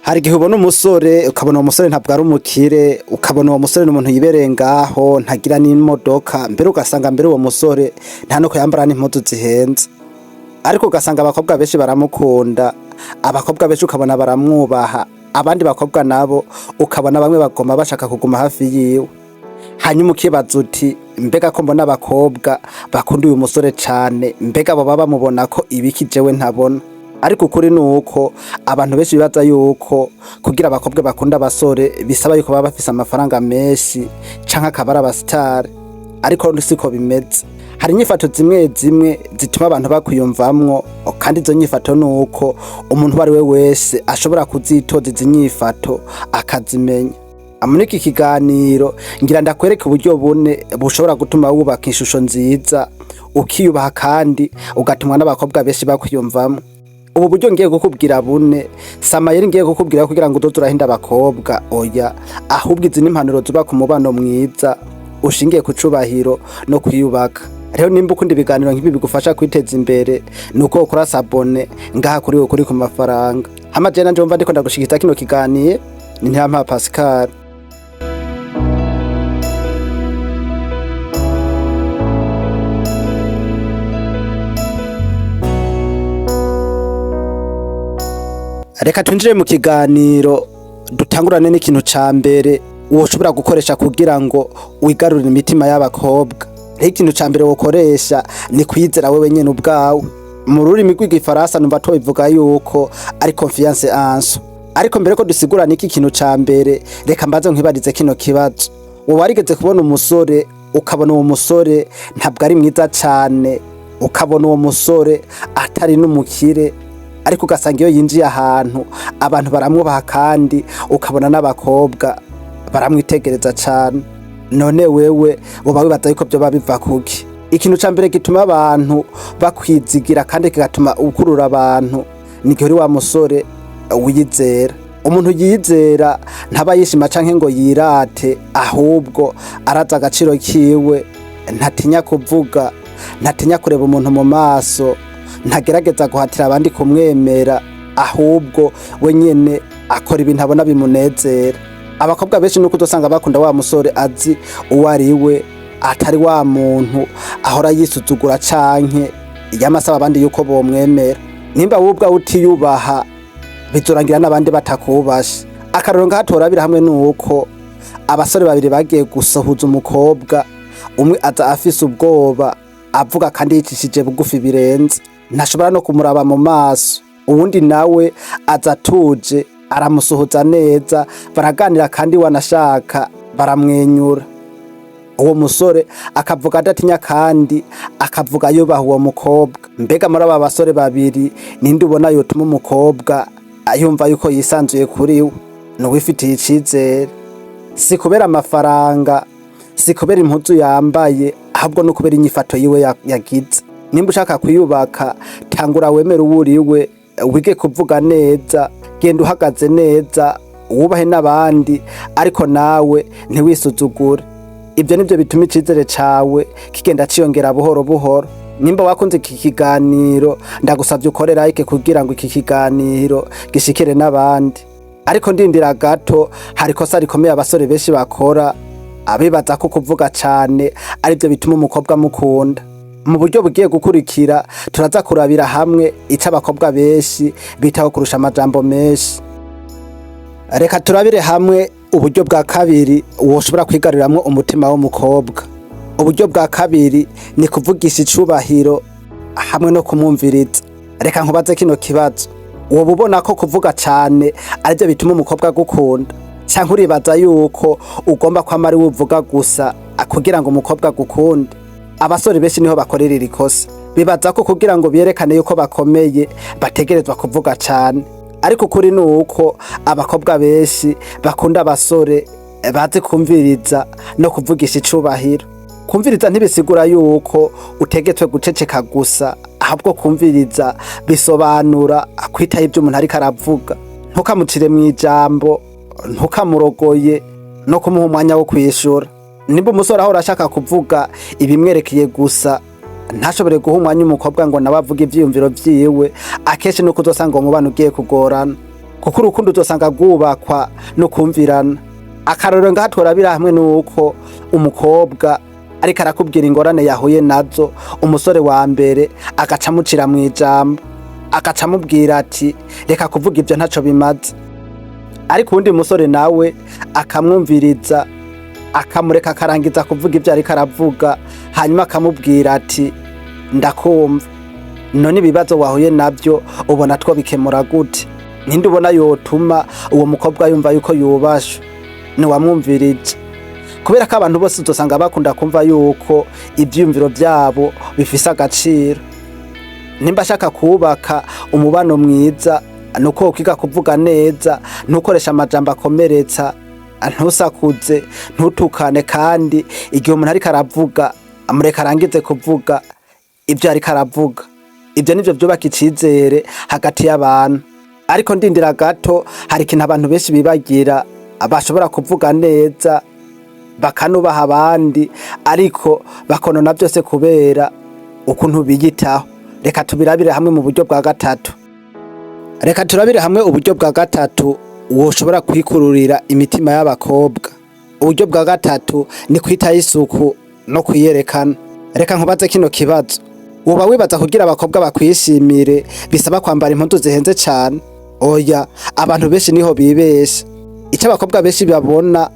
Hari igihe ubona umusore ukabona uwo musore ntabwo ari umukire, ukabona uwo musore n'umuntu yibereye ngaho ntagira n'imodoka, mbere ugasanga mbere uwo musore nta nuko yambara n'impuzu zihenze, ariko ugasanga abakobwa benshi baramukunda, abakobwa benshi ukabona baramwubaha, abandi bakobwa nabo ukabona bamwe bagoma bashaka kuguma hafi yiwe. Hanyuma ukibaza uti mbega ko mbona abakobwa bakunda uyu musore cane, mbega abo baba bamubona ko ibiki jewe ntabona. Ariko ukuri nuko abantu benshi bibaza yuko kugira abakobwa bakunda abasore bisaba yuko baba bafise amafaranga menshi canke akaba ari abasitari, ariko siko bimeze. Hari inyifato zimwe zimwe zituma abantu bakwiyumvamwo, kandi izo nyifato nuko umuntu uwo ari we wese ashobora kuzitoza izi nyifato akazimenya. Muri iki kiganiro ngira ndakwereka uburyo bune bushobora gutuma wubaka ishusho nziza, ukiyubaha kandi ugatumwa n'abakobwa benshi bakwiyumvamwo. Ubu buryo ngiye gukubwira bune samayeri ngiye gukubwira kugira ngo uzoze urahinda abakobwa, oya, ahubwo izi n'impanuro zubaka umubano mwiza ushingiye ku icubahiro no kwiyubaka. Rero nimba ukunda ibiganiro nk'ibi bigufasha kwiteza imbere, nuko ukora sabone ngaha kuri UKURI ku mafaranga. Hama je nanje umva ndiko ndagushikiza kino kiganiro ni Mpera Pascal. Reka twinjire mu kiganiro dutangurane n'ikintu ca mbere woshobora gukoresha kugira ngo wigarurire imitima y'abakobwa. Rero ikintu ca mbere wokoresha ni kwizera wewe nyene ubwawe. Mu rurimi rw'igifaransa numva bivuga yuko ari confiance en soi. Ariko mbere ko dusigurana iki kintu ca mbere, reka mbaze nkwibarize kino kibazo. Wowe warigeze kubona umusore ukabona uwo musore ntabwo ari mwiza cane, ukabona uwo musore atari n'umukire, ariko ugasanga iyo yinjiye ahantu abantu baramwubaha kandi ukabona n'abakobwa baramwitegereza cane, none wewe woba wibaza yuko vyoba biva kuki? Ikintu ca mbere gituma abantu bakwizigira kandi kigatuma ukurura abantu ni igihe uri wa musore wiyizera. Umuntu yizera ntaba yishima canke ngo yirate, ahubwo araza agaciro kiwe, ntatinya kuvuga, ntatinya kureba umuntu mu maso, ntagerageza guhatira abandi kumwemera, ahubwo we nyene akora ibintu abona bimunezera. Abakobwa benshi nuko udosanga bakunda wa musore azi uwo ari we, atari wa muntu ahora yisuzugura canke yamasaba abandi yuko bomwemera. Nimba wowe ubwawe utiyubaha, bizorangira n'abandi batakubasha. Akarero ngahatorabira hamwe nuko abasore babiri bagiye gusohuza umukobwa, umwe aza afise ubwoba avuga kandi yicishije bugufi birenze, ntashobora no kumuraba mu maso, uwundi nawe aza atuje aramusuhuza neza, baraganira kandi wanashaka baramwenyura. Uwo musore akavuga adatinya kandi akavuga yubaha uwo mukobwa. Mbega muri aba basore babiri ninde ubona yotuma umukobwa ayumva yuko yisanzuye kuri we? N'uwifitiye icizere, si kubera amafaranga, si kubera impuzu yambaye, ahubwo no kubera inyifato yiwe yagize. Nimba ushaka kwiyubaka, tangura wemere uwo uriwe, wige kuvuga neza, genda uhagaze neza, wubahe n'abandi, ariko nawe ntiwisuzugure. Ibyo nivyo bituma icizere cawe kigenda ciyongera buhoro buhoro. Nimba wakunze iki kiganiro, ndagusavye ukore like kugira ngo iki kiganiro gishikire n'abandi. Ariko ndindira gato, hari ikosa rikomeye abasore benshi bakora, abibaza ko kuvuga cane arivyo bituma umukobwa mukunda. Mu buryo bugiye gukurikira turaza kurabira hamwe ico abakobwa benshi bitaho kurusha amajambo menshi. Reka turabire hamwe uburyo bwa kabiri woshobora kwigaruriramwo umutima w'umukobwa. Uburyo bwa kabiri ni kuvugisha icubahiro hamwe no kumwumviriza. Reka nkubaze kino kibazo, woba ubona ko kuvuga cane arivyo bituma umukobwa gukunda, canke uribaza yuko ugomba kwama ari wuvuga gusa kugira ngo umukobwa gukunde? Abasore benshi niho bakorera iri kosa, bibaza ko kugira ngo byerekane yuko bakomeye bategerezwa kuvuga cane, ariko ukuri nuko abakobwa benshi bakunda abasore bazi kumviriza no kuvugisha icubahiro. Kumviriza ntibisigura yuko utegetswe guceceka gusa, ahubwo kumviriza bisobanura kwitaho ibyo umuntu ariko aravuga, ntukamucire mu ijambo, ntukamurogoye, no kumuha umwanya wo kwishura. Nimba umusore ahora ashaka kuvuga ibimwerekeye gusa, ntashobore guha umwanya umukobwa ngo nawe avuge ivyiyumviro vyiwe, akenshi nuko uzosanga uwo mubano ugiye kugorana. kuko urukundo uzosanga rwubakwa no kumvirana. Akarorero ngaha tworabira hamwe nuko umukobwa ariko arakubwira ingorane yahuye nazo, umusore wa mbere agaca amucira mw'ijambo, agaca amubwira ati reka kuvuga ibyo ntaco bimaze, ariko uwundi musore nawe akamwumviriza akamureka akarangiza kuvuga ibyo ariko aravuga, hanyuma akamubwira ati ndakumva, none ibibazo wahuye nabyo ubona two bikemura gute? Ninde ubona yotuma uwo mukobwa yumva yuko yubashwe? Niwamwumvirije. Kubera ko abantu bose uzosanga bakunda kumva yuko ivyumviro vyabo bifise agaciro. Nimba ashaka kubaka umubano mwiza, nuko ukiga kuvuga neza, ntukoresha amajambo akomeretsa, ntusakuze, ntutukane, kandi igihe umuntu ariko aravuga amureka arangize kuvuga ibyo ariko aravuga. Ibyo nivyo vyubaka icizere hagati y'abantu. Ariko ndindira gato, hari ikintu abantu benshi bibagira, bashobora kuvuga neza bakanubaha abandi, ariko bakonona byose kubera ukuntu biyitaho. Reka tubirabire hamwe mu buryo bwa gatatu. Reka turabire hamwe uburyo bwa gatatu woshobora kwikururira imitima y'abakobwa. Uburyo bwa gatatu ni kwitaho isuku no kwiyerekana. Reka nkubaze kino kibazo: woba wibaza kugira abakobwa bakwishimire bisaba kwambara impuzu zihenze cyane? Oya, abantu benshi niho bibesha. Icyo abakobwa benshi babona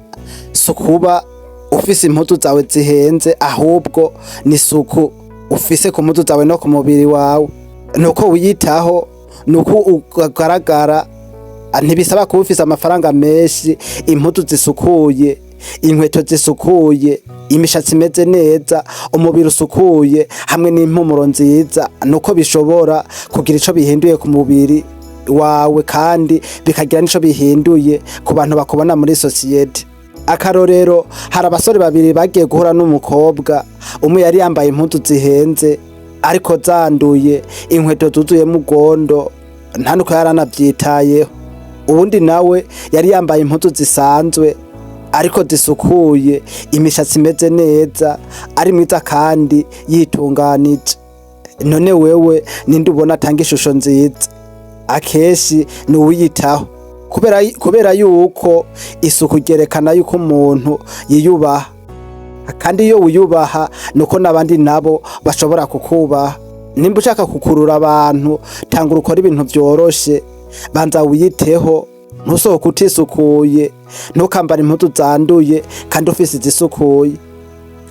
sukuba ufise impuzu zawe zihenze, ahubwo ni suku ufise ku mpuzu zawe no ku mubiri wawe. Nuko wiyitaho, nuko ugaragara. Ntibisaba kuba ufise amafaranga menshi, impuzu zisukuye, inkweto zisukuye, imishatsi imeze neza, umubiri usukuye, hamwe n'impumuro nziza, nuko bishobora kugira ico bihinduye ku mubiri wawe, kandi bikagira nico bihinduye ku bantu bakubona muri societe. Akarorero, hari abasore babiri bagiye guhura n'umukobwa, umwe yari yambaye impuzu zihenze ariko zanduye, inkweto zuzuye mugondo, nta nuko yaranavyitayeho. Uwundi nawe yari yambaye impuzu zisanzwe ariko zisukuye, imishatsi imeze neza, ari mwiza kandi yitunganije. None wewe ninde ubona atanga ishusho nziza? Akeshi ni uwiyitaho, kubera yuko isuku ryerekana yuko umuntu yiyubaha, kandi iyo wiyubaha nuko n'abandi nabo bashobora kukubaha. Nimba ushaka kukurura abantu, tangura ukora ibintu vyoroshe, banza wiyiteho, ntusohoke utisukuye, ntukambara impuzu zanduye kandi ufise izisukuye.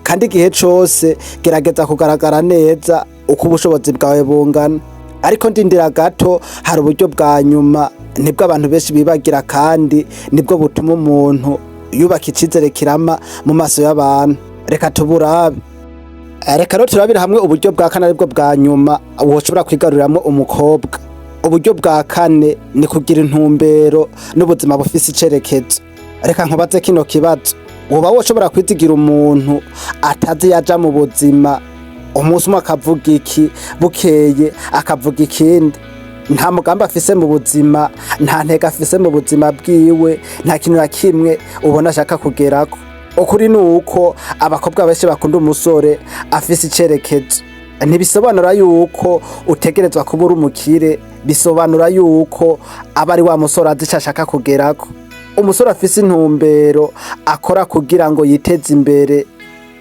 Kandi igihe cose gerageza kugaragara neza uko ubushobozi bwawe bungana. Ariko ndindira gato, hari uburyo bwa nyuma, nibwo abantu benshi bibagira, kandi nibwo butuma umuntu yubaka icizere kirama mu maso y'abantu. Reka tuburabe. Reka rero turabira hamwe uburyo bwa kane, aribwo bwa nyuma woshobora kwigaruriramo umukobwa. Uburyo bwa kane ni kugira intumbero n'ubuzima bufise icerekezo. Reka nkubaze kino kibazo: woba woshobora kwizigira umuntu atazi yaja mu buzima, umunsi umwe akavuga iki, bukeye akavuga ikindi? Nta mugambi afise mu buzima, nta ntego afise mu buzima bwiwe, nta kintu na kimwe ubona ashaka kugerako. Ukuri ni uko abakobwa benshi bakunda umusore afise icerekezo. Ntibisobanura yuko utegerezwa kuba uri umukire, bisobanura yuko aba ari wa musore azi ico ashaka kugerako. Umusore afise intumbero akora kugira ngo yiteze imbere,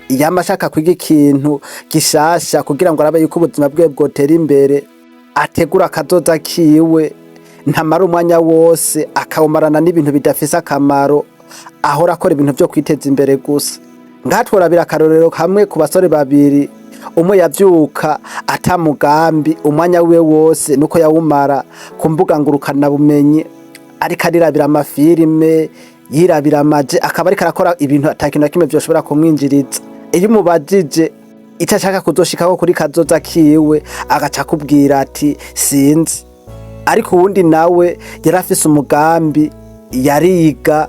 yama ashaka kwiga ikintu gishasha kugira ngo arabe yuko ubuzima bwe bwotera imbere, ategura akazoza kiwe, ntamara umwanya wose akawumarana n'ibintu bidafise akamaro, ahora akora ibintu vyo kwiteza imbere gusa. Ngaha tworabira akarorero hamwe ku basore babiri, umwe yavyuka ata mugambi, umwanya wiwe wose nuko yawumara ku mbuga ngurukana bumenyi, ariko arirabira amafilime, yirabira amaje, akaba ariko arakora ibintu atakintu na kimwe vyoshobora kumwinjiriza. Iyo umubajije ico ashaka kuzoshikako kuri kazoza kiwe, agaca akubwira ati sinzi. Ariko uwundi nawe yarafise umugambi, yariga,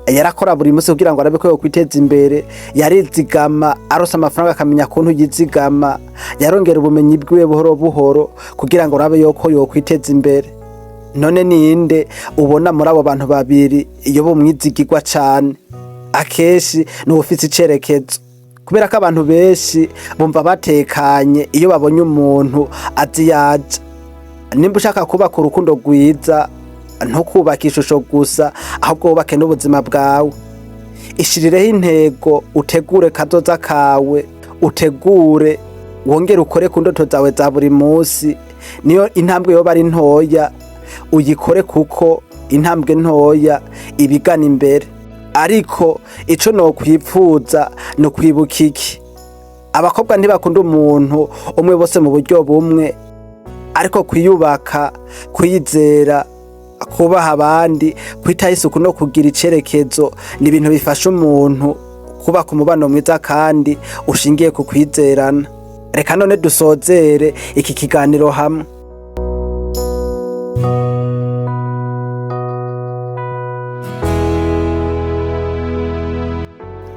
yarakora buri munsi kugira ngo arabe ko yokwiteza imbere, yarizigama, aronse amafaranga akamenya kuntu yizigama, yarongera ubumenyi bwiwe buhoro buhoro kugira ngo arabe yuko yokwiteza imbere. None ninde ubona muri abo bantu babiri iyo bumwizigirwa cane? Akeshi ni ufise icerekezo, kubera ko abantu benshi bumva batekanye iyo babonye umuntu azi yaje. Nimba ushaka kubaka urukundo rwiza, ntukubaka ishusho gusa ahubwo wubake n'ubuzima bwawe. Ishirireho intego, utegure kazoza kawe, utegure wongere ukore ku ndoto zawe za buri munsi. Niyo intambwe yoba ari ntoya uyikore, kuko intambwe ntoya ibigana imbere. Ariko ico nokwipfuza no kwibuka iki: abakobwa ntibakunda umuntu umwe bose mu buryo bumwe, ariko kwiyubaka, kwizera, kubaha abandi, kwitaho isuku no kugira icerekezo ni ibintu bifasha umuntu kubaka umubano mwiza kandi ushingiye ku kwizerana. Reka none dusozere iki kiganiro hamwe.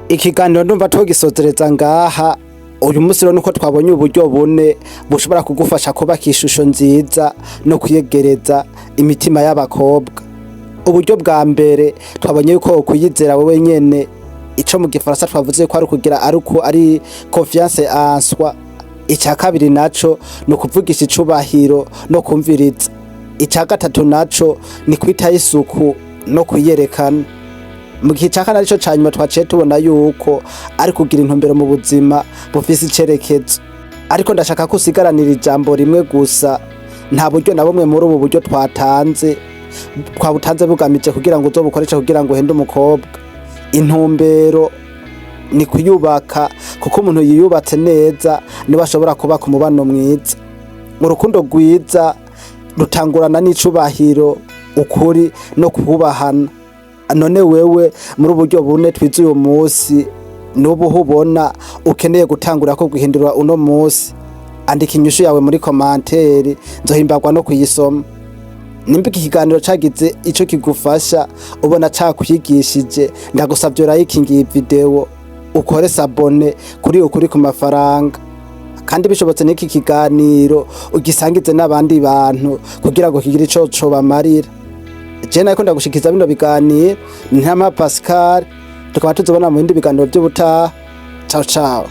Ikiganiro ndumva tugisozereza ngaha. Uyu munsi rero nuko twabonye uburyo bune bushobora kugufasha kubaka ishusho nziza no kwiyegereza imitima y'abakobwa. Uburyo bwa mbere twabonye yuko kwiyizera wewe nyene, ico mu gifaransa twavuze ko ari kugira ari confiance en soi. Icya kabiri naco ni ukuvugisha icubahiro no kumviriza. Icya gatatu naco ni kwitaho isuku no kwiyerekana. Mu gihe cya kane arico canyuma twaciye tubona yuko ari kugira intumbero mu buzima bufise icerekezo. Ariko ndashaka ko usigaranira ijambo rimwe gusa. Nta buryo na bumwe muri ubu buryo twabutanze bugamije kugira ngo uzobukoreshe kugira ngo uhende umukobwa. Intumbero ni kuyubaka, kuko umuntu yiyubatse neza niwe ashobora kubaka umubano mwiza. Urukundo rwiza rutangurana n'icubahiro, ukuri no kubahana. None wewe muri uburyo bune twize uyu munsi, nubu ubona ukeneye gutangura ko guhindura uno munsi, andika inyishu yawe muri commentaire, nzohimbagwa no kuyisoma. Nimba iki kiganiro cagize ico kigufasha, ubona cakwigishije, ndagusavye urayikingiye video, ukore sabone kuri ukuri ku mafaranga. Kandi bishobotse n'iki kiganiro ugisangize n'abandi bantu kugira ngo kigire ico cobamarira. Je nako ndagushikiza bino biganiro, Ntama Pascal, tukaba tuzobona mu bindi biganiro by'ubutaha. Ciao ciao.